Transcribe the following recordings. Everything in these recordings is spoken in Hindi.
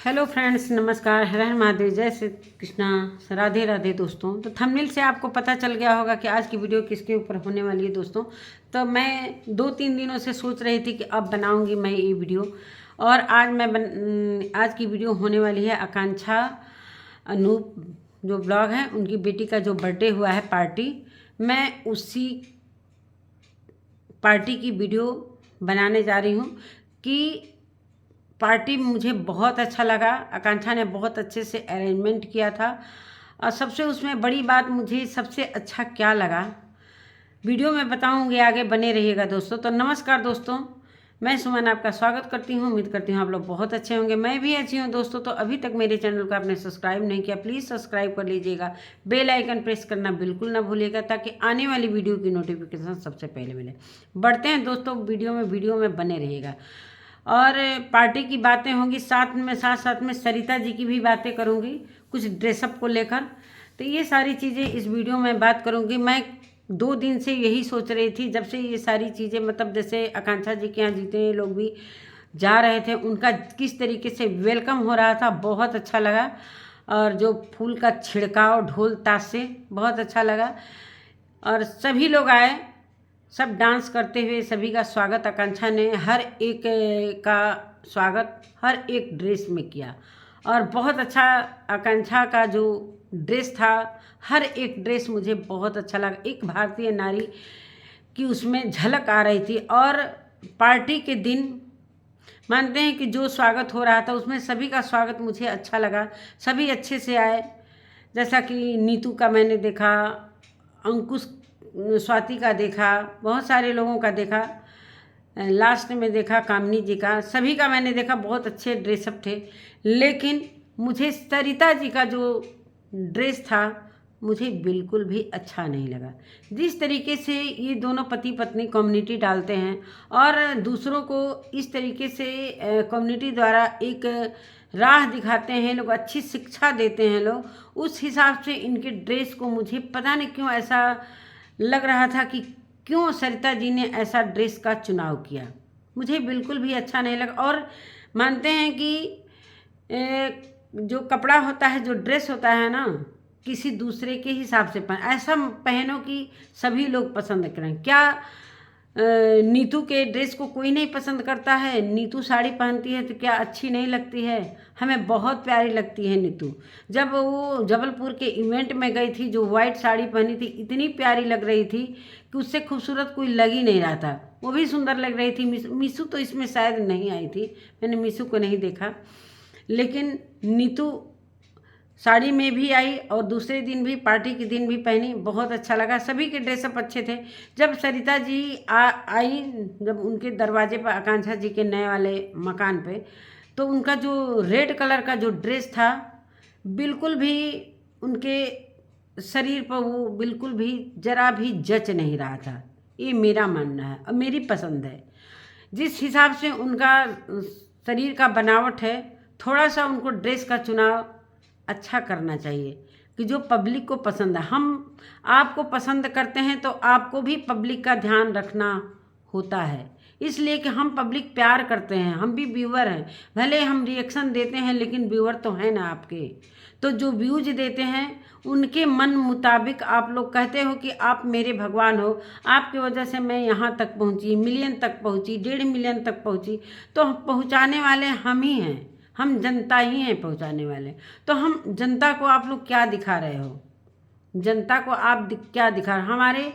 हेलो फ्रेंड्स, नमस्कार। हर हर महादेव, जय श्री कृष्णा, राधे राधे। दोस्तों, तो थंबनेल से आपको पता चल गया होगा कि आज की वीडियो किसके ऊपर होने वाली है। दोस्तों, तो मैं 2-3 दिनों से सोच रही थी कि अब बनाऊंगी मैं ये वीडियो, और आज की वीडियो होने वाली है आकांक्षा अनूप जो ब्लॉग है, उनकी बेटी का जो बर्थडे हुआ है पार्टी, मैं उसी पार्टी की वीडियो बनाने जा रही हूँ कि पार्टी मुझे बहुत अच्छा लगा। आकांक्षा ने बहुत अच्छे से अरेंजमेंट किया था, और सबसे उसमें बड़ी बात मुझे सबसे अच्छा क्या लगा वीडियो में बताऊंगी, आगे बने रहिएगा दोस्तों। तो नमस्कार दोस्तों, मैं सुमन आपका स्वागत करती हूँ। उम्मीद करती हूँ आप लोग बहुत अच्छे होंगे, मैं भी अच्छी हूँ दोस्तों। तो अभी तक मेरे चैनल को आपने सब्सक्राइब नहीं किया, प्लीज़ सब्सक्राइब कर लीजिएगा, बेल आइकन प्रेस करना बिल्कुल ना भूलिएगा, ताकि आने वाली वीडियो की नोटिफिकेशन सबसे पहले मिले। बढ़ते हैं दोस्तों वीडियो में बने रहिएगा, और पार्टी की बातें होंगी, साथ में सरिता जी की भी बातें करूंगी कुछ ड्रेसअप को लेकर। तो ये सारी चीज़ें इस वीडियो में बात करूंगी। मैं 2 दिन से यही सोच रही थी, जब से ये सारी चीज़ें, मतलब जैसे आकांक्षा जी के यहाँ जितने लोग भी जा रहे थे, उनका किस तरीके से वेलकम हो रहा था, बहुत अच्छा लगा। और जो फूल का छिड़काव ढोल ताशे, बहुत अच्छा लगा। और सभी लोग आए, सब डांस करते हुए सभी का स्वागत आकांक्षा ने हर एक का स्वागत हर एक ड्रेस में किया, और बहुत अच्छा आकांक्षा का जो ड्रेस था, हर एक ड्रेस मुझे बहुत अच्छा लगा। एक भारतीय नारी की उसमें झलक आ रही थी। और पार्टी के दिन मानते हैं कि जो स्वागत हो रहा था उसमें सभी का स्वागत मुझे अच्छा लगा, सभी अच्छे से आए। जैसा कि नीतू का मैंने देखा, अंकुश, स्वाति का देखा, बहुत सारे लोगों का देखा, लास्ट में देखा कामनी जी का, सभी का मैंने देखा, बहुत अच्छे ड्रेसअप थे। लेकिन मुझे सरिता जी का जो ड्रेस था मुझे बिल्कुल भी अच्छा नहीं लगा। जिस तरीके से ये दोनों पति पत्नी कम्युनिटी डालते हैं और दूसरों को इस तरीके से कम्युनिटी द्वारा एक राह दिखाते हैं लोग, अच्छी शिक्षा देते हैं लोग, उस हिसाब से इनके ड्रेस को मुझे पता नहीं क्यों ऐसा लग रहा था कि क्यों सरिता जी ने ऐसा ड्रेस का चुनाव किया, मुझे बिल्कुल भी अच्छा नहीं लगा। और मानते हैं कि जो कपड़ा होता है, जो ड्रेस होता है ना, किसी दूसरे के हिसाब से ऐसा पहनो कि सभी लोग पसंद करें। क्या नीतू के ड्रेस को कोई नहीं पसंद करता है? नीतू साड़ी पहनती है तो क्या अच्छी नहीं लगती है? हमें बहुत प्यारी लगती है नीतू। जब वो जबलपुर के इवेंट में गई थी, जो वाइट साड़ी पहनी थी, इतनी प्यारी लग रही थी कि उससे खूबसूरत कोई लग ही नहीं रहा था। वो भी सुंदर लग रही थी। मीशू तो इसमें शायद नहीं आई थी, मैंने मीशू को नहीं देखा, लेकिन नीतू साड़ी में भी आई और दूसरे दिन भी, पार्टी के दिन भी पहनी, बहुत अच्छा लगा। सभी के ड्रेसअप अच्छे थे। जब सरिता जी आई, जब उनके दरवाजे पर, आकांक्षा जी के नए वाले मकान पे, तो उनका जो रेड कलर का जो ड्रेस था, बिल्कुल भी उनके शरीर पर वो बिल्कुल भी जरा भी जच नहीं रहा था। ये मेरा मानना है और मेरी पसंद है। जिस हिसाब से उनका शरीर का बनावट है, थोड़ा सा उनको ड्रेस का चुनाव अच्छा करना चाहिए कि जो पब्लिक को पसंद है। हम आपको पसंद करते हैं तो आपको भी पब्लिक का ध्यान रखना होता है, इसलिए कि हम पब्लिक प्यार करते हैं, हम भी व्यूअर हैं। भले हम रिएक्शन देते हैं, लेकिन व्यूअर तो हैं ना आपके। तो जो व्यूज देते हैं उनके मन मुताबिक आप लोग कहते हो कि आप मेरे भगवान हो, आपकी वजह से मैं यहाँ तक पहुँची, मिलियन तक पहुँची, 1.5 मिलियन तक पहुँची। तो पहुँचाने वाले हम ही हैं, हम जनता ही हैं पहुँचाने वाले। तो हम जनता को आप लोग क्या दिखा रहे हो? जनता को आप क्या दिखा रहे हो? हमारे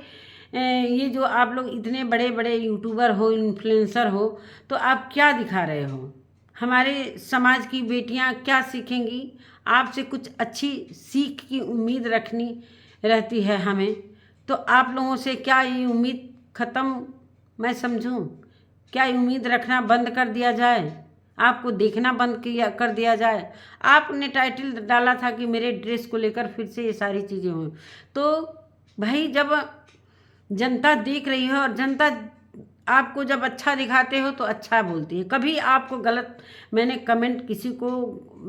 ये जो आप लोग इतने बड़े बड़े यूट्यूबर हो, इन्फ्लुएंसर हो, तो आप क्या दिखा रहे हो? हमारे समाज की बेटियां क्या सीखेंगी? आपसे कुछ अच्छी सीख की उम्मीद रखनी रहती है हमें। तो आप लोगों से क्या ये उम्मीद ख़त्म मैं समझूं? क्या ये उम्मीद रखना बंद कर दिया जाए? आपको देखना बंद कर दिया जाए? आपने टाइटल डाला था कि मेरे ड्रेस को लेकर फिर से ये सारी चीज़ें हुई। तो भाई, जब जनता देख रही है और जनता आपको जब अच्छा दिखाते हो तो अच्छा बोलती है। कभी आपको गलत, मैंने कमेंट किसी को,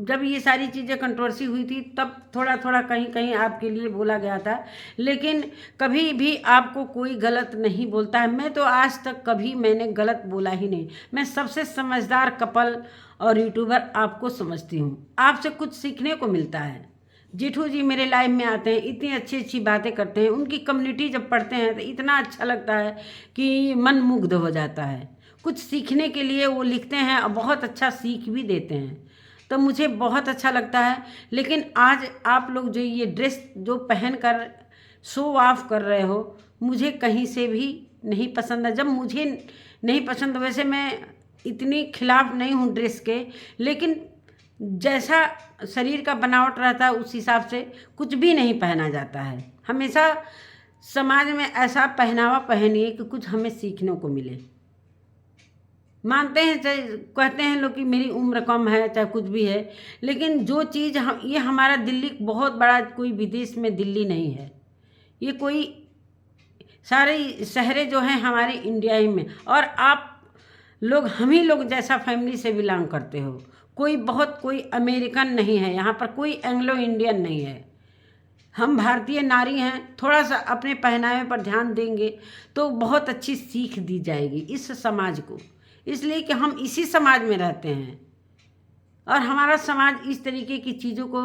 जब ये सारी चीज़ें कंट्रोवर्सी हुई थी तब थोड़ा थोड़ा कहीं कहीं आपके लिए बोला गया था, लेकिन कभी भी आपको कोई गलत नहीं बोलता है। मैं तो आज तक कभी मैंने गलत बोला ही नहीं। मैं सबसे समझदार कपल और यूट्यूबर आपको समझती हूँ। आपसे कुछ सीखने को मिलता है। जेठू जी मेरे लाइव में आते हैं, इतनी अच्छी अच्छी बातें करते हैं, उनकी कम्युनिटी जब पढ़ते हैं तो इतना अच्छा लगता है कि मन मुग्ध हो जाता है। कुछ सीखने के लिए वो लिखते हैं और बहुत अच्छा सीख भी देते हैं, तो मुझे बहुत अच्छा लगता है। लेकिन आज आप लोग जो ये ड्रेस जो पहन कर शो ऑफ कर रहे हो, मुझे कहीं से भी नहीं पसंद है। जब मुझे नहीं पसंद, वैसे मैं इतनी खिलाफ नहीं हूँ ड्रेस के, लेकिन जैसा शरीर का बनावट रहता है उस हिसाब से कुछ भी नहीं पहना जाता है। हमेशा समाज में ऐसा पहनावा पहनिए कि कुछ हमें सीखने को मिले। मानते हैं, चाहे कहते हैं लोग कि मेरी उम्र कम है, चाहे कुछ भी है, लेकिन जो चीज़ ये हमारा दिल्ली बहुत बड़ा, कोई विदेश में दिल्ली नहीं है, ये कोई सारे शहरें जो हैं हमारे इंडिया ही में। और आप लोग हम ही लोग जैसा फैमिली से बिलोंग करते हो। कोई अमेरिकन नहीं है यहाँ पर, कोई एंग्लो इंडियन नहीं है। हम भारतीय नारी हैं। थोड़ा सा अपने पहनावे पर ध्यान देंगे तो बहुत अच्छी सीख दी जाएगी इस समाज को, इसलिए कि हम इसी समाज में रहते हैं और हमारा समाज इस तरीके की चीज़ों को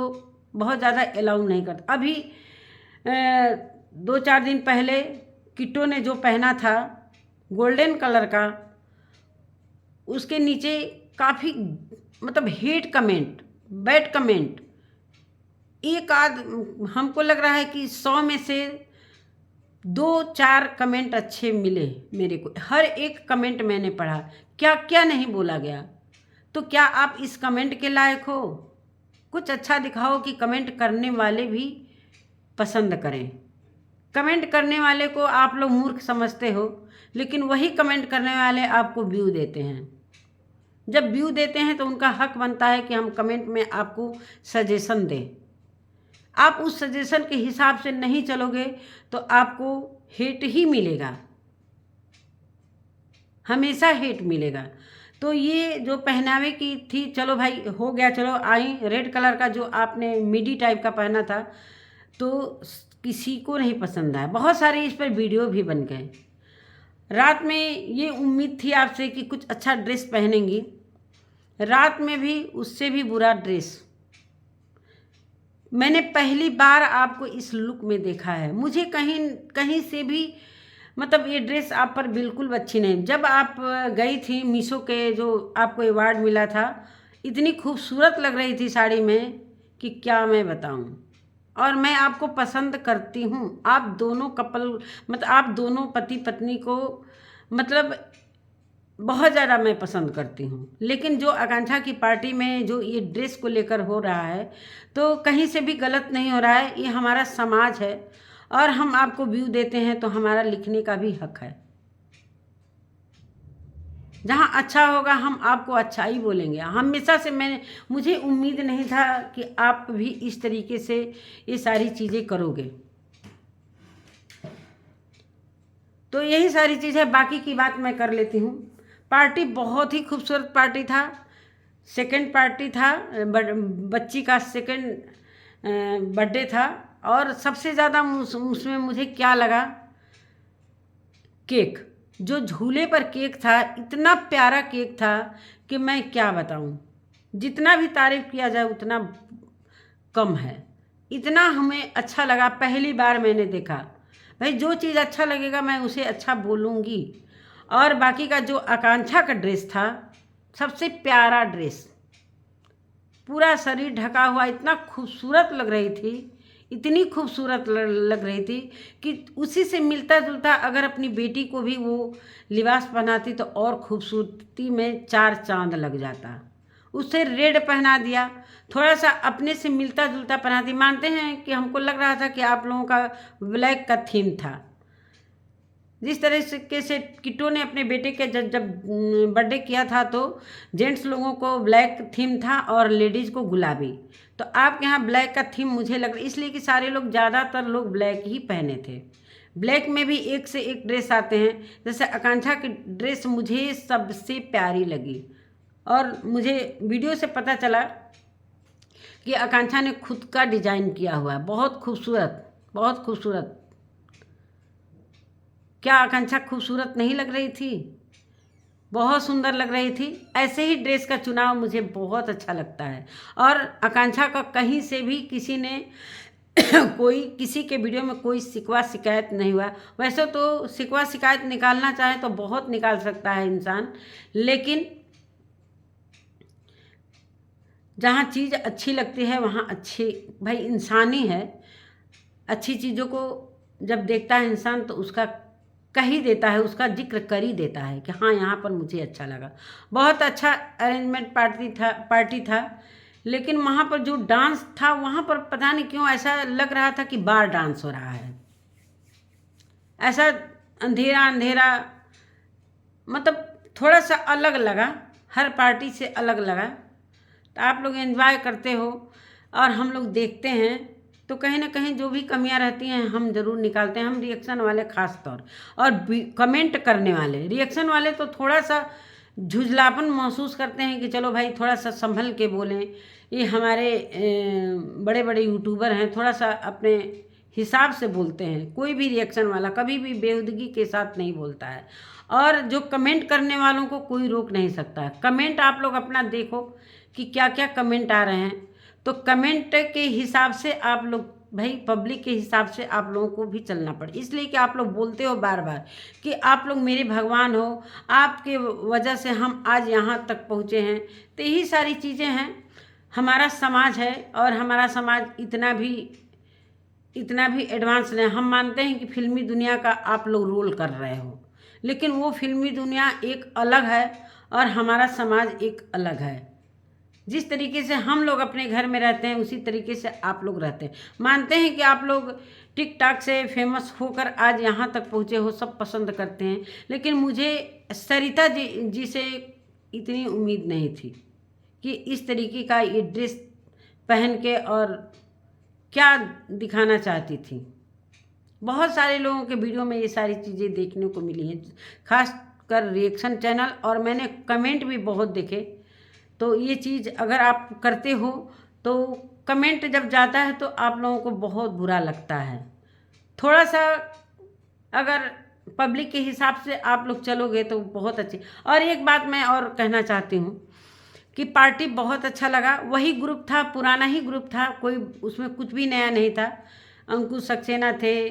बहुत ज़्यादा अलाउ नहीं करता। अभी 2-4 दिन पहले किट्टो ने जो पहना था गोल्डन कलर का, उसके नीचे काफ़ी मतलब हेट कमेंट, बैड कमेंट, एक आध हमको लग रहा है कि 100 में से 2-4 कमेंट अच्छे मिले मेरे को। हर एक कमेंट मैंने पढ़ा, क्या क्या नहीं बोला गया। तो क्या आप इस कमेंट के लायक हो? कुछ अच्छा दिखाओ कि कमेंट करने वाले भी पसंद करें। कमेंट करने वाले को आप लोग मूर्ख समझते हो, लेकिन वही कमेंट करने वाले आपको व्यू देते हैं। जब व्यू देते हैं तो उनका हक बनता है कि हम कमेंट में आपको सजेशन दें। आप उस सजेशन के हिसाब से नहीं चलोगे तो आपको हेट ही मिलेगा, हमेशा हेट मिलेगा। तो ये जो पहनावे की थी, चलो भाई हो गया, चलो आई। रेड कलर का जो आपने मिडी टाइप का पहना था तो किसी को नहीं पसंद आया, बहुत सारे इस पर वीडियो भी बन गए। रात में ये उम्मीद थी आपसे कि कुछ अच्छा ड्रेस पहनेंगी, रात में भी उससे भी बुरा ड्रेस। मैंने पहली बार आपको इस लुक में देखा है। मुझे कहीं से भी मतलब ये ड्रेस आप पर बिल्कुल अच्छी नहीं। जब आप गई थी मीशो के, जो आपको अवार्ड मिला था, इतनी खूबसूरत लग रही थी साड़ी में कि क्या मैं बताऊं। और मैं आपको पसंद करती हूं। आप दोनों कपल मतलब आप दोनों पति पत्नी को मतलब बहुत ज़्यादा मैं पसंद करती हूँ। लेकिन जो आकांक्षा की पार्टी में जो ये ड्रेस को लेकर हो रहा है, तो कहीं से भी गलत नहीं हो रहा है। ये हमारा समाज है और हम आपको व्यू देते हैं तो हमारा लिखने का भी हक है। जहाँ अच्छा होगा हम आपको अच्छा ही बोलेंगे। हमेशा से मुझे उम्मीद नहीं था कि आप भी इस तरीके से ये सारी चीज़ें करोगे। तो यही सारी चीज़ें, बाकी की बात मैं कर लेती हूँ। पार्टी बहुत ही खूबसूरत पार्टी था। सेकंड पार्टी था, बच्ची का सेकंड बर्थडे था। और सबसे ज़्यादा उसमें मुझे क्या लगा, केक, जो झूले पर केक था, इतना प्यारा केक था कि मैं क्या बताऊं। जितना भी तारीफ़ किया जाए उतना कम है। इतना हमें अच्छा लगा, पहली बार मैंने देखा। भाई जो चीज़ अच्छा लगेगा मैं उसे अच्छा बोलूँगी। और बाकी का जो आकांक्षा का ड्रेस था, सबसे प्यारा ड्रेस, पूरा शरीर ढका हुआ, इतना खूबसूरत लग रही थी, इतनी खूबसूरत लग रही थी कि उसी से मिलता जुलता अगर अपनी बेटी को भी वो लिबास पहनाती तो और खूबसूरती में 4 चांद लग जाता। उसे रेड पहना दिया, थोड़ा सा अपने से मिलता जुलता पहना दी। मानते हैं कि हमको लग रहा था कि आप लोगों का ब्लैक का थीम था। जिस तरह से किट्टो ने अपने बेटे के जब बर्थडे किया था तो जेंट्स लोगों को ब्लैक थीम था और लेडीज़ को गुलाबी। तो आपके यहाँ ब्लैक का थीम मुझे लग रहा, इसलिए कि सारे लोग, ज़्यादातर लोग ब्लैक ही पहने थे। ब्लैक में भी एक से एक ड्रेस आते हैं। जैसे आकांक्षा की ड्रेस मुझे सबसे प्यारी लगी। और मुझे वीडियो से पता चला कि आकांक्षा ने खुद का डिजाइन किया हुआ है, बहुत खूबसूरत, बहुत खूबसूरत। क्या आकांक्षा खूबसूरत नहीं लग रही थी? बहुत सुंदर लग रही थी। ऐसे ही ड्रेस का चुनाव मुझे बहुत अच्छा लगता है। और आकांक्षा का कहीं से भी किसी ने कोई किसी के वीडियो में कोई शिकवा शिकायत नहीं हुआ। वैसे तो शिकवा शिकायत निकालना चाहे तो बहुत निकाल सकता है इंसान, लेकिन जहाँ चीज़ अच्छी लगती है वहाँ अच्छी, भाई इंसान ही है, अच्छी चीज़ों को जब देखता है इंसान तो उसका कह ही देता है, उसका जिक्र कर ही देता है कि हाँ यहाँ पर मुझे अच्छा लगा। बहुत अच्छा अरेंजमेंट पार्टी था। लेकिन वहाँ पर जो डांस था वहाँ पर पता नहीं क्यों ऐसा लग रहा था कि बार डांस हो रहा है। ऐसा अंधेरा अंधेरा, मतलब थोड़ा सा अलग लगा, हर पार्टी से अलग लगा। तो आप लोग एंजॉय करते हो और हम लोग देखते हैं, तो कहीं ना कहीं जो भी कमियां रहती हैं हम ज़रूर निकालते हैं। हम रिएक्शन वाले ख़ास तौर, और कमेंट करने वाले, रिएक्शन वाले तो थोड़ा सा झुझलापन महसूस करते हैं कि चलो भाई थोड़ा सा संभल के बोलें। ये हमारे बड़े बड़े यूट्यूबर हैं, थोड़ा सा अपने हिसाब से बोलते हैं। कोई भी रिएक्शन वाला कभी भी बेहुदगी के साथ नहीं बोलता है। और जो कमेंट करने वालों को कोई रोक नहीं सकता है। कमेंट आप लोग अपना देखो कि क्या क्या कमेंट आ रहे हैं, तो कमेंट के हिसाब से आप लोग, भाई पब्लिक के हिसाब से आप लोगों को भी चलना पड़े। इसलिए कि आप लोग बोलते हो बार बार कि आप लोग मेरे भगवान हो, आपके वजह से हम आज यहाँ तक पहुँचे हैं। तो यही सारी चीज़ें हैं। हमारा समाज है और हमारा समाज इतना भी एडवांस नहीं। हम मानते हैं कि फिल्मी दुनिया का आप लोग रोल कर रहे हो, लेकिन वो फिल्मी दुनिया एक अलग है और हमारा समाज एक अलग है। जिस तरीके से हम लोग अपने घर में रहते हैं उसी तरीके से आप लोग रहते हैं। मानते हैं कि आप लोग टिकटॉक से फेमस होकर आज यहाँ तक पहुँचे हो, सब पसंद करते हैं, लेकिन मुझे सरिता जी से इतनी उम्मीद नहीं थी कि इस तरीके का ये ड्रेस पहन के और क्या दिखाना चाहती थी। बहुत सारे लोगों के वीडियो में ये सारी चीज़ें देखने को मिली हैं, खास कर रिएक्शन चैनल, और मैंने कमेंट भी बहुत देखे। तो ये चीज़ अगर आप करते हो तो कमेंट जब जाता है तो आप लोगों को बहुत बुरा लगता है। थोड़ा सा अगर पब्लिक के हिसाब से आप लोग चलोगे तो बहुत अच्छी। और एक बात मैं और कहना चाहती हूँ कि पार्टी बहुत अच्छा लगा। वही ग्रुप था, पुराना ही ग्रुप था, कोई उसमें कुछ भी नया नहीं था। अंकुश सक्सेना थे,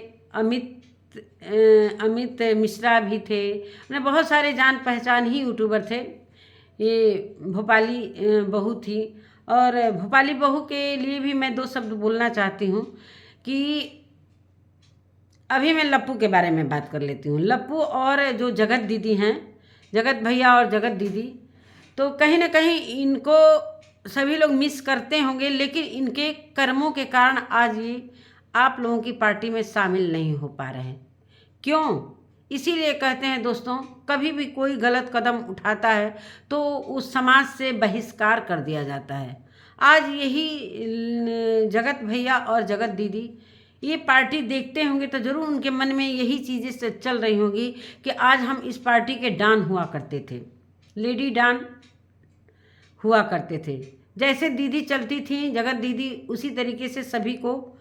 अमित मिश्रा भी थे, मैंने बहुत सारे जान पहचान ही यूट्यूबर थे। ये भोपाली बहू थी, और भोपाली बहू के लिए भी मैं दो शब्द बोलना चाहती हूँ कि अभी मैं लप्पू के बारे में बात कर लेती हूँ। लप्पू और जो जगत दीदी हैं, जगत भैया और जगत दीदी, तो कहीं ना कहीं इनको सभी लोग मिस करते होंगे, लेकिन इनके कर्मों के कारण आज ये आप लोगों की पार्टी में शामिल नहीं हो पा रहे हैं। क्यों? इसीलिए कहते हैं दोस्तों, कभी भी कोई गलत कदम उठाता है तो उस समाज से बहिष्कार कर दिया जाता है। आज यही जगत भैया और जगत दीदी ये पार्टी देखते होंगे तो ज़रूर उनके मन में यही चीज़ें चल रही होंगी कि आज हम इस पार्टी के डॉन हुआ करते थे, लेडी डॉन हुआ करते थे। जैसे दीदी चलती थी जगत दीदी, उसी तरीके से सभी को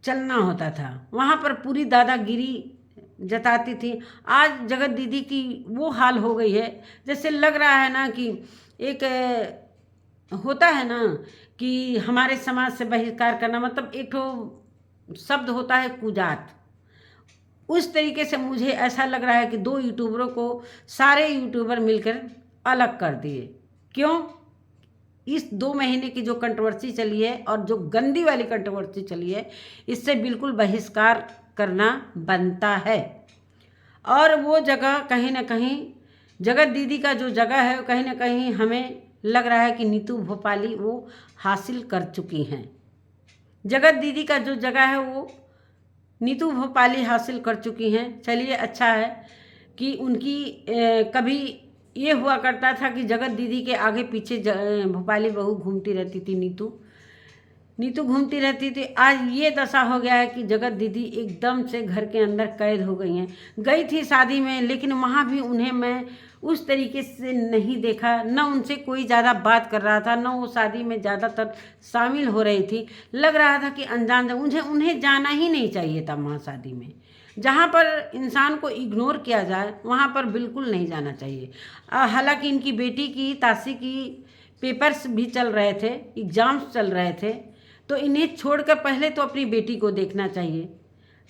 चलना होता था। वहाँ पर पूरी दादागिरी जताती थी। आज जगत दीदी की वो हाल हो गई है, जैसे लग रहा है ना कि एक होता है ना कि हमारे समाज से बहिष्कार करना, मतलब एक तो शब्द होता है कुजात। उस तरीके से मुझे ऐसा लग रहा है कि दो यूट्यूबरों को सारे यूट्यूबर मिलकर अलग कर दिए। क्यों? इस 2 महीने की जो कंट्रोवर्सी चली है और जो गंदी वाली कंट्रोवर्सी चली है, इससे बिल्कुल बहिष्कार करना बनता है। और वो जगह कहीं ना कहीं जगत दीदी का जो जगह है, कहीं ना कहीं हमें लग रहा है कि नीतू भोपाली वो हासिल कर चुकी हैं। जगत दीदी का जो जगह है वो नीतू भोपाली हासिल कर चुकी हैं। चलिए, अच्छा है कि उनकी कभी ये हुआ करता था कि जगत दीदी के आगे पीछे भोपाली बहू घूमती रहती थी, नीतू घूमती रहती थी। आज ये दशा हो गया है कि जगत दीदी एकदम से घर के अंदर कैद हो गई हैं। गई थी शादी में, लेकिन वहाँ भी उन्हें मैं उस तरीके से नहीं देखा, न उनसे कोई ज़्यादा बात कर रहा था, न वो शादी में ज़्यादातर शामिल हो रही थी। लग रहा था कि अनजान, उन्हें जाना ही नहीं चाहिए था वहाँ शादी में। जहाँ पर इंसान को इग्नोर किया जाए वहाँ पर बिल्कुल नहीं जाना चाहिए। हालांकि इनकी बेटी की तासी की पेपर्स भी चल रहे थे, एग्ज़ाम्स चल रहे थे, तो इन्हें छोड़कर पहले तो अपनी बेटी को देखना चाहिए।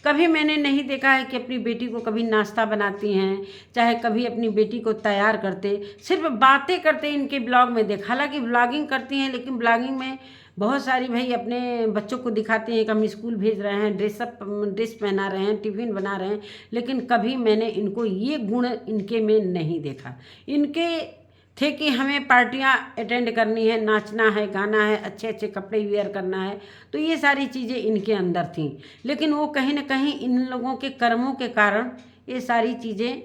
कभी मैंने नहीं देखा है कि अपनी बेटी को कभी नाश्ता बनाती हैं, चाहे कभी अपनी बेटी को तैयार करते, सिर्फ बातें करते इनके ब्लॉग में देखा। हालांकि ब्लॉगिंग करती हैं, लेकिन ब्लॉगिंग में बहुत सारी भाई अपने बच्चों को दिखाते हैं कि हम स्कूल भेज रहे हैं, ड्रेस पहना रहे हैं, टिफ़िन बना रहे हैं, लेकिन कभी मैंने इनको ये गुण इनके में नहीं देखा। इनके थे कि हमें पार्टियां अटेंड करनी है, नाचना है, गाना है, अच्छे अच्छे कपड़े वेयर करना है, तो ये सारी चीज़ें इनके अंदर थीं। लेकिन वो कहीं ना कहीं इन लोगों के कर्मों के कारण ये सारी चीज़ें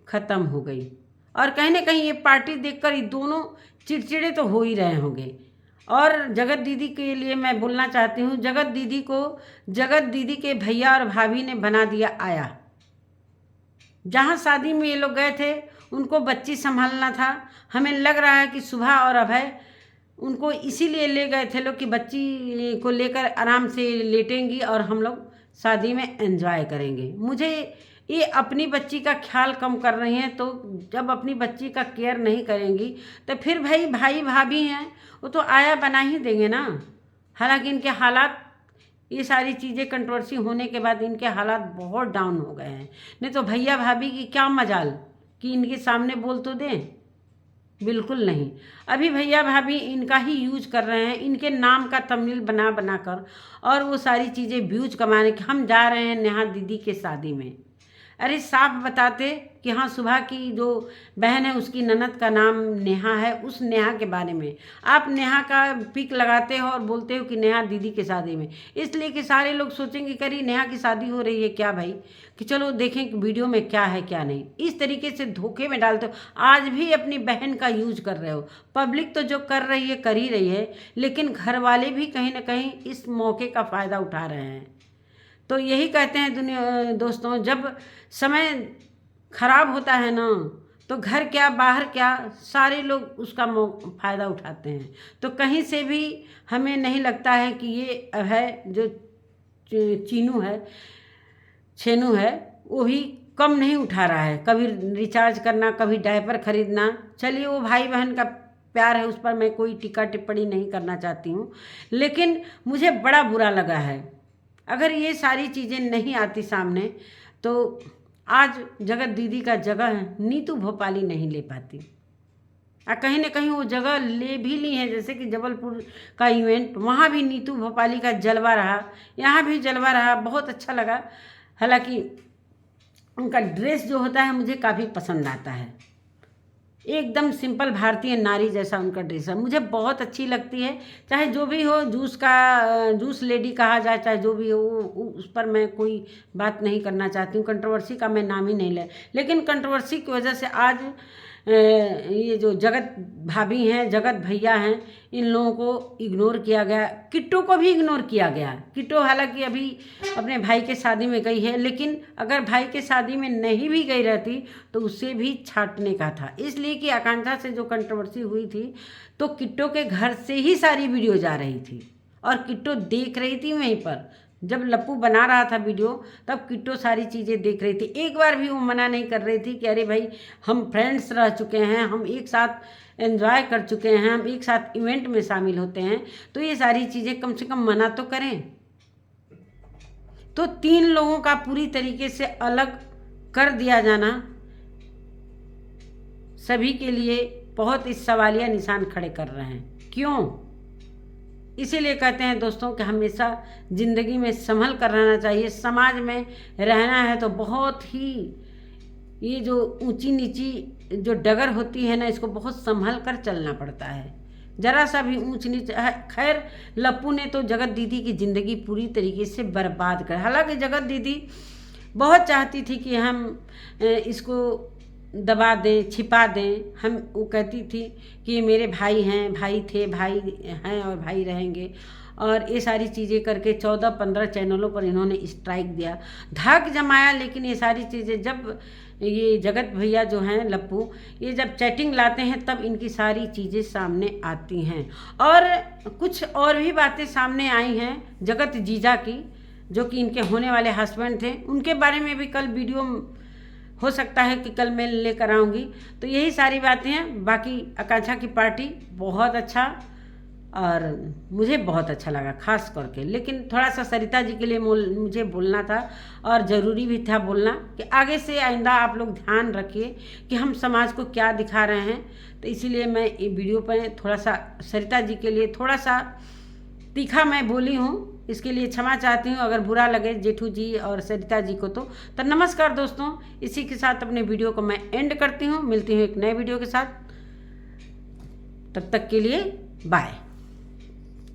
ख़त्म हो गई। और कहीं ना कहीं ये पार्टी देखकर ये दोनों चिड़चिड़े तो हो ही रहे होंगे। और जगत दीदी के लिए मैं बोलना चाहती हूँ, जगत दीदी को जगत दीदी के भैया और भाभी ने बना दिया आया। जहाँ शादी में ये लोग गए थे उनको बच्ची संभालना था। हमें लग रहा है कि सुभा और अभय उनको इसीलिए ले गए थे लोग कि बच्ची को लेकर आराम से लेटेंगी और हम लोग शादी में एंजॉय करेंगे। मुझे ये अपनी बच्ची का ख्याल कम कर रही हैं, तो जब अपनी बच्ची का केयर नहीं करेंगी तो फिर भाई भाभी हैं वो तो आया बना ही देंगे ना। हालांकि इनके हालात, ये सारी चीज़ें कंट्रोवर्सी होने के बाद इनके हालात बहुत डाउन हो गए हैं। नहीं तो भैया भाभी की क्या मजाल कि इनके सामने बोल तो दें, बिल्कुल नहीं। अभी भैया भाभी इनका ही यूज कर रहे हैं, इनके नाम का थंबनेल बना कर, और वो सारी चीज़ें व्यूज कमाने के। हम जा रहे हैं नेहा दीदी के शादी में, अरे साफ बताते कि हाँ सुबह की जो बहन है उसकी ननद का नाम नेहा है, उस नेहा के बारे में आप नेहा का पिक लगाते हो और बोलते हो कि नेहा दीदी के शादी में, इसलिए कि सारे लोग सोचेंगे करी नेहा की शादी हो रही है क्या भाई, कि चलो देखें कि वीडियो में क्या है क्या नहीं। इस तरीके से धोखे में डालते हो। आज भी अपनी बहन का यूज कर रहे हो। पब्लिक तो जो कर रही है कर ही रही है, लेकिन घर वाले भी कहीं ना कहीं इस मौके का फ़ायदा उठा रहे हैं। तो यही कहते हैं दोस्तों, जब समय खराब होता है ना तो घर क्या बाहर क्या सारे लोग उसका फ़ायदा उठाते हैं। तो कहीं से भी हमें नहीं लगता है कि ये है जो छेनू है वो भी कम नहीं उठा रहा है। कभी रिचार्ज करना, कभी डायपर खरीदना, चलिए वो भाई बहन का प्यार है, उस पर मैं कोई टीका टिप्पणी नहीं करना चाहती हूँ। लेकिन मुझे बड़ा बुरा लगा है, अगर ये सारी चीज़ें नहीं आती सामने तो आज जगत दीदी का जगह नीतू भोपाली नहीं ले पाती। कहीं ना कहीं वो जगह ले भी ली है, जैसे कि जबलपुर का इवेंट, वहाँ भी नीतू भोपाली का जलवा रहा, यहाँ भी जलवा रहा, बहुत अच्छा लगा। हालांकि उनका ड्रेस जो होता है मुझे काफ़ी पसंद आता है, एकदम सिंपल भारतीय नारी जैसा उनका ड्रेस है, मुझे बहुत अच्छी लगती है। चाहे जो भी हो, जूस लेडी कहा जाए, चाहे जो भी हो, उस पर मैं कोई बात नहीं करना चाहती हूँ। कंट्रोवर्सी का मैं नाम ही नहीं ले, लेकिन कंट्रोवर्सी की वजह से आज ये जो जगत भाभी हैं, जगत भैया हैं, इन लोगों को इग्नोर किया गया। किट्टू को भी इग्नोर किया गया। किट्टू हालांकि अभी अपने भाई के शादी में गई है, लेकिन अगर भाई के शादी में नहीं भी गई रहती तो उसे भी छांटने का था, इसलिए कि आकांक्षा से जो कंट्रोवर्सी हुई थी तो किट्टू के घर से ही सारी वीडियो जा रही थी और किट्टू देख रही थी। वहीं पर जब लप्पू बना रहा था वीडियो तब किट्टू सारी चीज़ें देख रही थी। एक बार भी वो मना नहीं कर रही थी कि अरे भाई हम फ्रेंड्स रह चुके हैं, हम एक साथ एंजॉय कर चुके हैं, हम एक साथ इवेंट में शामिल होते हैं, तो ये सारी चीज़ें कम से कम मना तो करें। तो 3 लोगों का पूरी तरीके से अलग कर दिया जाना सभी के लिए बहुत इस सवालिया निशान खड़े कर रहे हैं। क्यों? इसीलिए कहते हैं दोस्तों कि हमेशा ज़िंदगी में संभल कर रहना चाहिए। समाज में रहना है तो बहुत ही ये जो ऊंची नीची जो डगर होती है ना, इसको बहुत संभल कर चलना पड़ता है। ज़रा सा भी ऊंच नीच। खैर लप्पू ने तो जगत दीदी की ज़िंदगी पूरी तरीके से बर्बाद कर। हालांकि जगत दीदी बहुत चाहती थी कि हम इसको दबा दें, छिपा दें। हम वो कहती थी कि ये मेरे भाई हैं, भाई थे, भाई हैं और भाई रहेंगे, और ये सारी चीज़ें करके 14-15 चैनलों पर इन्होंने स्ट्राइक दिया, धक जमाया। लेकिन ये सारी चीज़ें जब ये जगत भैया जो हैं लप्पू, ये जब चैटिंग लाते हैं तब इनकी सारी चीज़ें सामने आती हैं। और कुछ और भी बातें सामने आई हैं जगत जीजा की, जो कि इनके होने वाले हस्बैंड थे, उनके बारे में भी कल वीडियो हो सकता है कि कल मैं लेकर आऊँगी। तो यही सारी बातें हैं। बाकी आकांक्षा की पार्टी बहुत अच्छा और मुझे बहुत अच्छा लगा खास करके। लेकिन थोड़ा सा सरिता जी के लिए मुझे बोलना था और ज़रूरी भी था बोलना कि आगे से आइंदा आप लोग ध्यान रखिए कि हम समाज को क्या दिखा रहे हैं। तो इसीलिए मैं ये वीडियो पर थोड़ा सा सरिता जी के लिए थोड़ा सा तीखा मैं बोली हूँ, इसके लिए क्षमा चाहती हूँ अगर बुरा लगे जेठू जी और सरिता जी को। तो नमस्कार दोस्तों, इसी के साथ अपने वीडियो को मैं एंड करती हूँ। मिलती हूँ एक नए वीडियो के साथ, तब तक के लिए बाय।